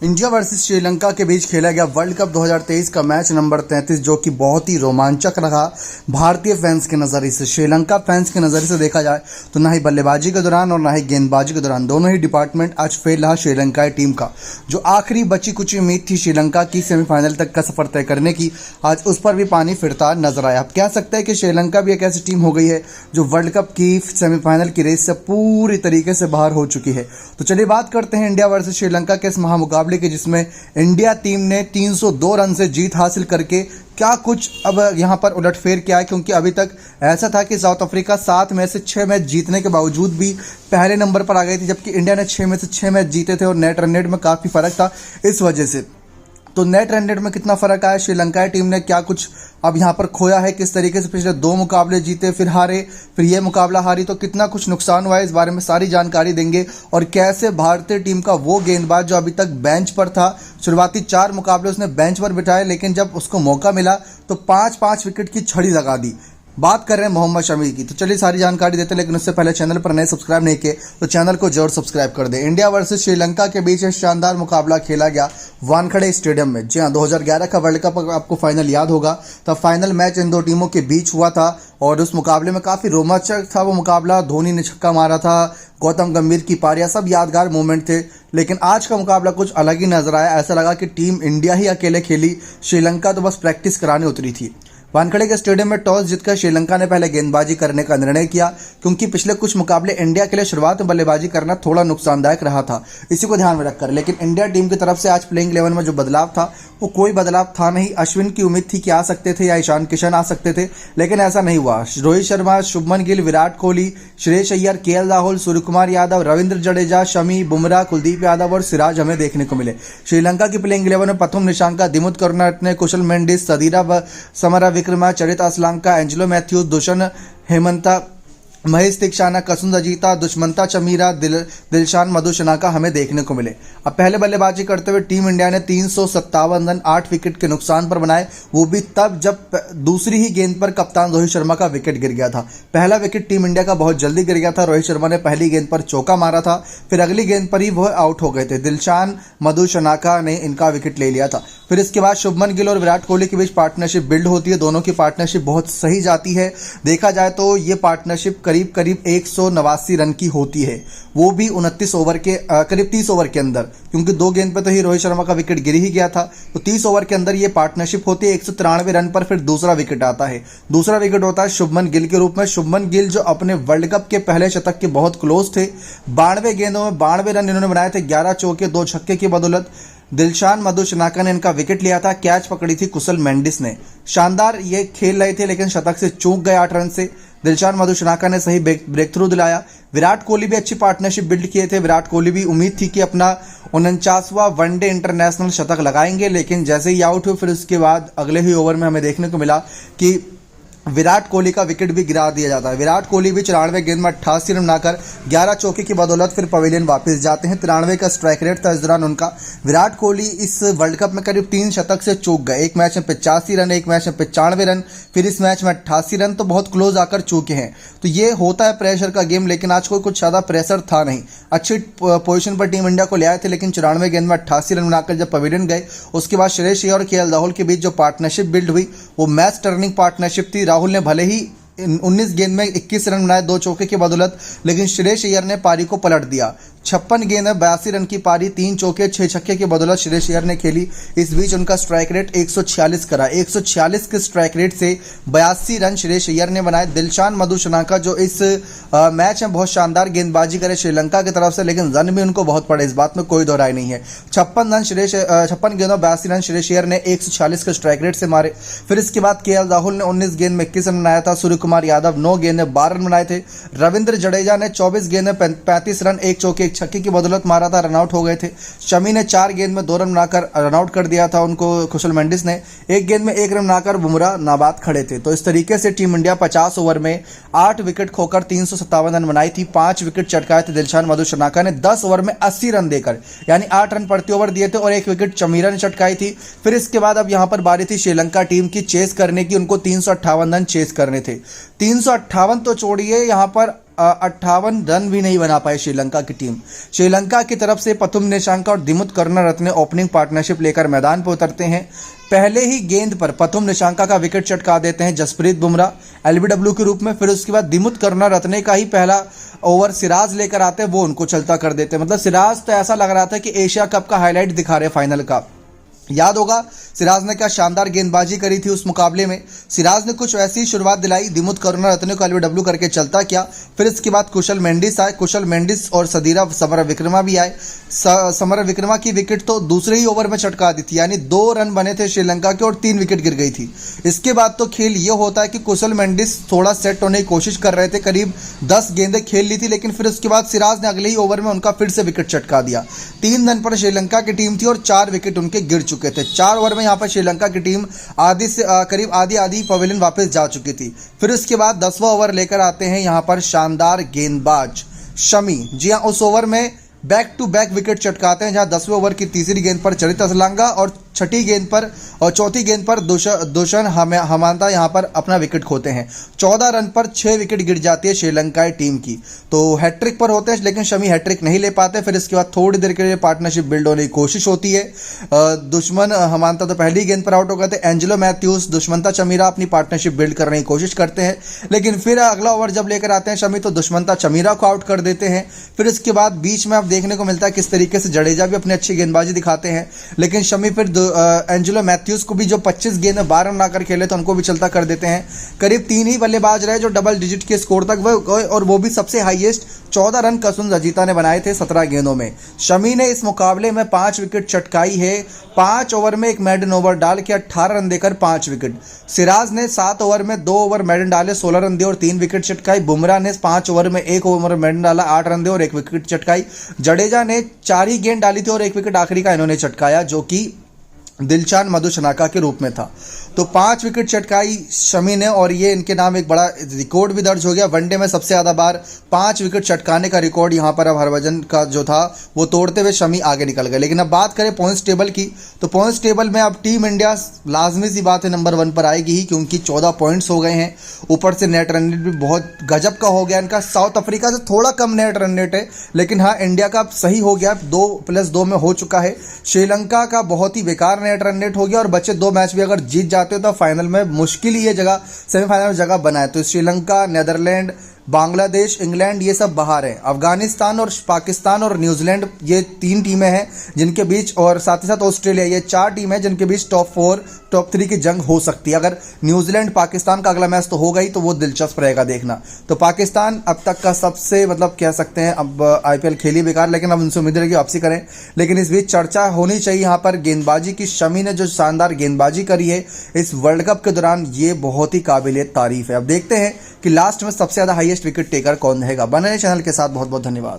India versus Sri Lanka के बीच खेला गया वर्ल्ड कप 2023 का मैच नंबर 33 जो कि बहुत ही रोमांचक रहा भारतीय फैंस के नज़रिए से। श्रीलंका फैंस के नज़रिए से देखा जाए तो ना ही बल्लेबाजी के दौरान और ना ही गेंदबाजी के दौरान दोनों ही डिपार्टमेंट आज फेल रहा श्रीलंकाई टीम का। जो आखिरी बची कुछ उम्मीद थी श्रीलंका की सेमीफाइनल तक का सफर तय करने की, आज उस पर भी पानी फिरता नजर आया। आप कह सकते हैं कि श्रीलंका भी एक ऐसी टीम हो गई है जो वर्ल्ड कप की सेमीफाइनल की रेस से पूरी तरीके से बाहर हो चुकी है। तो चलिए बात करते हैं इंडिया वर्सेस श्रीलंका के इस महामुकाबले के, जिसमें इंडिया टीम ने 302 रन से जीत हासिल करके क्या कुछ अब यहां पर उलटफेर किया है, क्योंकि अभी तक ऐसा था कि साउथ अफ्रीका 7 में से 6 मैच जीतने के बावजूद भी पहले नंबर पर आ गई थी, जबकि इंडिया ने 6 में से 6 मैच जीते थे और नेट रन रेट में काफ़ी फर्क था। इस वजह से तो नेट रन रेट में कितना फर्क आया, श्रीलंकाई टीम ने क्या कुछ अब यहाँ पर खोया है, किस तरीके से पिछले 2 मुकाबले जीते फिर हारे, फिर ये मुकाबला हारी, तो कितना कुछ नुकसान हुआ है, इस बारे में सारी जानकारी देंगे। और कैसे भारतीय टीम का वो गेंदबाज जो अभी तक बेंच पर था, शुरुआती 4 मुकाबले उसने बेंच पर बिठाए, लेकिन जब उसको मौका मिला तो 5-5 विकेट की छड़ी लगा दी। बात कर रहे हैं मोहम्मद शमी की। तो चलिए सारी जानकारी देते हैं, लेकिन उससे पहले चैनल पर नए सब्सक्राइब नहीं किए तो चैनल को जरूर सब्सक्राइब कर दें। इंडिया वर्सेस श्रीलंका के बीच एक शानदार मुकाबला खेला गया वानखेड़े स्टेडियम में। जी हाँ, 2011 का वर्ल्ड कप आपको फाइनल याद होगा, तब फाइनल मैच इन दो टीमों के बीच हुआ था और उस मुकाबले में काफ़ी रोमांचक था वो मुकाबला। धोनी ने छक्का मारा था, गौतम गंभीर की पारियां, सब यादगार मोमेंट थे। लेकिन आज का मुकाबला कुछ अलग ही नजर आया। ऐसा लगा कि टीम इंडिया ही अकेले खेली, श्रीलंका तो बस प्रैक्टिस कराने उतरी थी। वानखेड़े के स्टेडियम में टॉस जीतकर श्रीलंका ने पहले गेंदबाजी करने का निर्णय किया, क्योंकि पिछले कुछ मुकाबले इंडिया के लिए शुरुआत में बल्लेबाजी करना थोड़ा नुकसानदायक रहा था, इसी को ध्यान में रखकर। लेकिन इंडिया टीम की तरफ से आज प्लेइंग 11 में जो बदलाव था वो कोई बदलाव था नहीं। अश्विन की उम्मीद थी कि आ सकते थे या ईशान किशन आ सकते थे, लेकिन ऐसा नहीं हुआ। रोहित शर्मा, शुभमन गिल, विराट कोहली, श्रेयस अय्यर, केएल राहुल, सूर्यकुमार यादव, रविंद्र जडेजा, शमी, बुमराह, कुलदीप यादव और सिराज हमें देखने को मिले। श्रीलंका की प्लेइंग 11 में प्रथम निशांका, दिमुथ करुणारत्ने, कुशल मेंडिस, सदीरा समरा विक्रमा, चरित असलांका, एंजेलो मैथ्यूज, दुष्यंत हेमंता, महेश तीक्षाना, कसुंद अजीता, दुष्मंता चमीरा, दिलशान मधुशनाका हमें देखने को मिले। अब पहले बल्लेबाजी करते हुए टीम इंडिया ने 357 रन 8 विकेट के नुकसान पर बनाए, वो भी तब जब दूसरी ही गेंद पर कप्तान रोहित शर्मा का विकेट गिर गया था। पहला विकेट टीम इंडिया का बहुत जल्दी गिर गया था, रोहित शर्मा ने पहली गेंद पर चौका मारा था, फिर अगली गेंद पर ही वह आउट हो गए थे। दिलशान मधुशनाका ने इनका विकेट ले लिया था। फिर इसके बाद शुभमन गिल और विराट कोहली के बीच पार्टनरशिप बिल्ड होती है, दोनों की पार्टनरशिप बहुत सही जाती है। देखा जाए तो ये पार्टनरशिप करीब 189 रन की होती है, वो भी 29 ओवर के करीब 30 ओवर के अंदर, क्योंकि 2 गेंद पे तो ही रोहित शर्मा का विकेट गिर ही गया था। तो 30 ओवर के अंदर ये पार्टनरशिप होती है। 193 रन पर फिर दूसरा विकेट आता है। दूसरा विकेट होता है शुभमन गिल के रूप में। शुभमन गिल जो अपने वर्ल्ड कप के पहले शतक के बहुत क्लोज थे, 92 गेंदों में 92 रन इन्होंने बनाए थे, 11 चौके 2 छक्के की बदौलत। दिलशान मधुशनाका ने इनका विकेट लिया था, कैच पकड़ी थी कुशल मेंडिस ने। शानदार ये खेल रहे थे, लेकिन शतक से चूक गए 8 रन से। दिलशान मधुशनाका ने सही ब्रेक थ्रू दिलाया। विराट कोहली भी अच्छी पार्टनरशिप बिल्ड किए थे। विराट कोहली भी उम्मीद थी कि अपना 49वां वनडे इंटरनेशनल शतक लगाएंगे, लेकिन जैसे ही आउट हुए फिर उसके बाद अगले ही ओवर में हमें देखने को मिला कि विराट कोहली का विकेट भी गिरा दिया जाता है। विराट कोहली भी 94 गेंद में 88 रन बनाकर 11 चौके की बदौलत फिर पवेलियन वापस जाते हैं। 93 का स्ट्राइक रेट था इस दौरान उनका। विराट कोहली इस वर्ल्ड कप में करीब 3 शतक से चूक गए। एक मैच में 85 रन, एक मैच में 95 रन, फिर इस मैच में 88 रन, तो बहुत क्लोज आकर चूके हैं। तो ये होता है प्रेशर का गेम, लेकिन आज कोई कुछ ज़्यादा प्रेशर था नहीं। अच्छी पोजीशन पर टीम इंडिया को ले आए थे, लेकिन 94 गेंद में 88 रन बनाकर जब पवेलियन गए, उसके बाद श्रेयस अय्यर और केएल राहुल के बीच जो पार्टनरशिप बिल्ड हुई वो मैच टर्निंग पार्टनरशिप थी। राहुल ने भले ही 19 गेंद में 21 रन बनाए 2 चौके की बदौलत, लेकिन श्रेयस अय्यर ने पारी को पलट दिया। 56 गेंद में 82 रन की पारी, 3 चौके 6 छक्के की बदौलत श्रेयस अय्यर ने खेली। इस बीच उनका स्ट्राइक रेट 146 करा। 146 के स्ट्राइक रेट से 82 रन श्रेयस अय्यर ने बनाए। दिलशान मधुशनाका जो इस मैच में बहुत शानदार गेंदबाजी करे श्रीलंका की तरफ से, लेकिन रन भी उनको बहुत पड़े, इस बात में कोई दोहराई नहीं है। 56 गेंदों 82 रन श्रेयस अय्यर ने 146 के स्ट्राइक रेट से मारे। फिर इसके बाद केएल राहुल ने 19 गेंद में 21 रन बनाया था। सूर्यकुमार यादव 9 गेंद में 12 रन बनाए थे। रविंद्र जडेजा ने 24 गेंद में 35 रन, 1 चौके 1 छक्के की बदौलत मारा था, रनआउट हो गए थे। शमी ने 4 गेंद में 2 रन बनाकर रनआउट कर दिया था उनको। कुशल मेंडिस ने 1 गेंद में 1 रन बनाकर बुमराह नाबाद खड़े थे। तो इस तरीके से टीम इंडिया 50 ओवर में 8 विकेट खोकर 357 रन बनाई थी। 5 विकेट चटकाए थे दिलशान मधुशनाका ने 10 ओवर में 80 रन देकर, यानी 8 रन प्रति ओवर दिए थे और 1 विकेट चमीरा ने चटकाई थी। फिर इसके बाद अब यहां पर बारी थी श्रीलंका टीम की चेस करने की। उनको 358 रन चेस करने थे। 358 तो छोड़िए, यहां पर 58 रन भी नहीं बना पाई श्रीलंका की टीम। श्रीलंका की तरफ से पथुम निशंका और दिमुथ करुणारत्ने ओपनिंग पार्टनरशिप लेकर मैदान पर उतरते हैं। पहले ही गेंद पर पथुम निशंका का विकेट चटका देते हैं जसप्रीत बुमराह एलबीडब्ल्यू के रूप में। फिर उसके बाद दिमुथ करुणारत्ने का ही पहला ओवर सिराज लेकर आते हैं, वो उनको चलता कर देते हैं। मतलब सिराज तो ऐसा लग रहा था कि एशिया कप का हाईलाइट दिखा रहे फाइनल का। याद होगा सिराज ने क्या शानदार गेंदबाजी करी थी उस मुकाबले में। सिराज ने कुछ वैसी शुरुआत दिलाई, दिमुथ करुणारत्ने को एलबीडब्ल्यू करके चलता किया। फिर इसके बाद कुशल मेंडिस आए, कुशल मेंडिस और सदीरा समरविक्रमा भी आए। समरविक्रमा की विकेट तो दूसरे ही ओवर में चटका दी थी, यानी 2 रन बने थे श्रीलंका के और 3 विकेट गिर गई थी। इसके बाद तो खेल ये होता है कि कुशल मेंडिस थोड़ा सेट होने की कोशिश कर रहे थे, करीब 10 गेंदें खेल ली थी, लेकिन फिर उसके बाद सिराज ने अगले ही ओवर में उनका फिर से विकेट चटका दिया। 3 रन पर श्रीलंका की टीम थी और 4 विकेट उनके गिर चुके थे। 4 ओवर में यहाँ पर श्रीलंका की टीम करीब आधी पवेलियन वापस जा चुकी थी। फिर उसके बाद 10वां ओवर लेकर आते हैं यहाँ पर शानदार गेंदबाज शमी। जी हाँ, उस ओवर में बैक टू बैक विकेट चटकाते हैं, जहां 10वें ओवर की तीसरी गेंद पर चरित असलांगा और छठी गेंद पर और चौथी गेंद पर दुष्यंत हमांता यहां पर अपना विकेट खोते हैं। 14 रन पर 6 विकेट गिर जाती है श्रीलंकाई टीम की। तो हैट्रिक पर होते हैं, लेकिन शमी हैट्रिक नहीं ले पाते। फिर इसके बाद थोड़ी देर के लिए पार्टनरशिप बिल्ड होने की कोशिश होती है। दुश्मन हमांता तो पहली गेंद पर आउट हो गए थे। एंजेलो मैथ्यूज, दुष्मंता चमीरा अपनी पार्टनरशिप बिल्ड करने की कोशिश करते हैं, लेकिन फिर अगला ओवर जब लेकर आते हैं शमी तो दुष्मंता चमीरा को आउट कर देते हैं। फिर इसके बाद बीच में अब देखने को मिलता है किस तरीके से जडेजा भी अपनी अच्छी गेंदबाजी दिखाते हैं, लेकिन शमी फिर एंजेलो मैथ्यूज को भी जो 25 गेंद में 12 रन आकर खेले तो उनको भी चलता कर देते हैं। करीब 3 ही बल्लेबाज रहे जो डबल डिजिट के स्कोर तक गए, और वो भी सबसे हाईएस्ट 14 रन कसुन रजीता ने बनाए थे 17 गेंदों में। शमी ने इस मुकाबले में 5 विकेट चटकाई है। 5 ओवर में एक मेडन ओवर डाल के 18 रन देकर 5 विकेट। सिराज ने 7 ओवर में 2 ओवर मेडन डाले, 16 रन दिए और 3 विकेट चटकाई। बुमराह ने 5 ओवर में 1 ओवर मेडन डाला, 8 रन दिए और 1 विकेट चटकाई। जडेजा ने 4 ही गेंद डाली थी और 1 विकेट आखिरी का इन्होंने चटकाया, जो कि दिलशान मधुशनाका के रूप में था। तो 5 विकेट चटकाई शमी ने, और ये इनके नाम एक बड़ा रिकॉर्ड भी दर्ज हो गया। वनडे में सबसे ज़्यादा बार 5 विकेट चटकाने का रिकॉर्ड यहाँ पर अब हरभजन का जो था वो तोड़ते हुए शमी आगे निकल गए। लेकिन अब बात करें पॉइंट्स टेबल की, तो पॉइंट्स टेबल में अब टीम इंडिया लाजमी सी बात है नंबर 1 पर आएगी ही, क्योंकि 14 पॉइंट्स हो गए हैं। ऊपर से नेट रन रेट भी बहुत गजब का हो गया इनका। साउथ अफ्रीका से थोड़ा कम नेट रन रेट है, लेकिन हाँ इंडिया का सही हो गया, 2+2 में हो चुका है। श्रीलंका का बहुत ही बेकार नेट रन रेट हो गया, और बच्चे 2 मैच भी अगर जीत जाते हो तो फाइनल में मुश्किल ही ये जगह, सेमीफाइनल में जगह बनाए। तो श्रीलंका, नेदरलैंड, बांग्लादेश, इंग्लैंड ये सब बाहर हैं। अफगानिस्तान और पाकिस्तान और न्यूजीलैंड ये 3 टीमें हैं जिनके बीच, और साथ ही साथ ऑस्ट्रेलिया, ये 4 टीमें हैं जिनके बीच टॉप 4 टॉप 3 की जंग हो सकती है। अगर न्यूजीलैंड पाकिस्तान का अगला मैच तो हो गई तो वो दिलचस्प रहेगा देखना। तो पाकिस्तान अब तक का सबसे कह सकते हैं, अब IPL खेली बेकार, लेकिन अब उनसे उम्मीद रहेगी वापसी करें। लेकिन इस बीच चर्चा होनी चाहिए यहाँ पर गेंदबाजी की। शमी ने जो शानदार गेंदबाजी करी है इस वर्ल्ड कप के दौरान, ये बहुत ही काबिल तारीफ है। अब देखते हैं कि लास्ट में सबसे ज़्यादा हाईएस्ट विकेट टेकर कौन रहेगा। बने रहिए चैनल के साथ, बहुत बहुत धन्यवाद।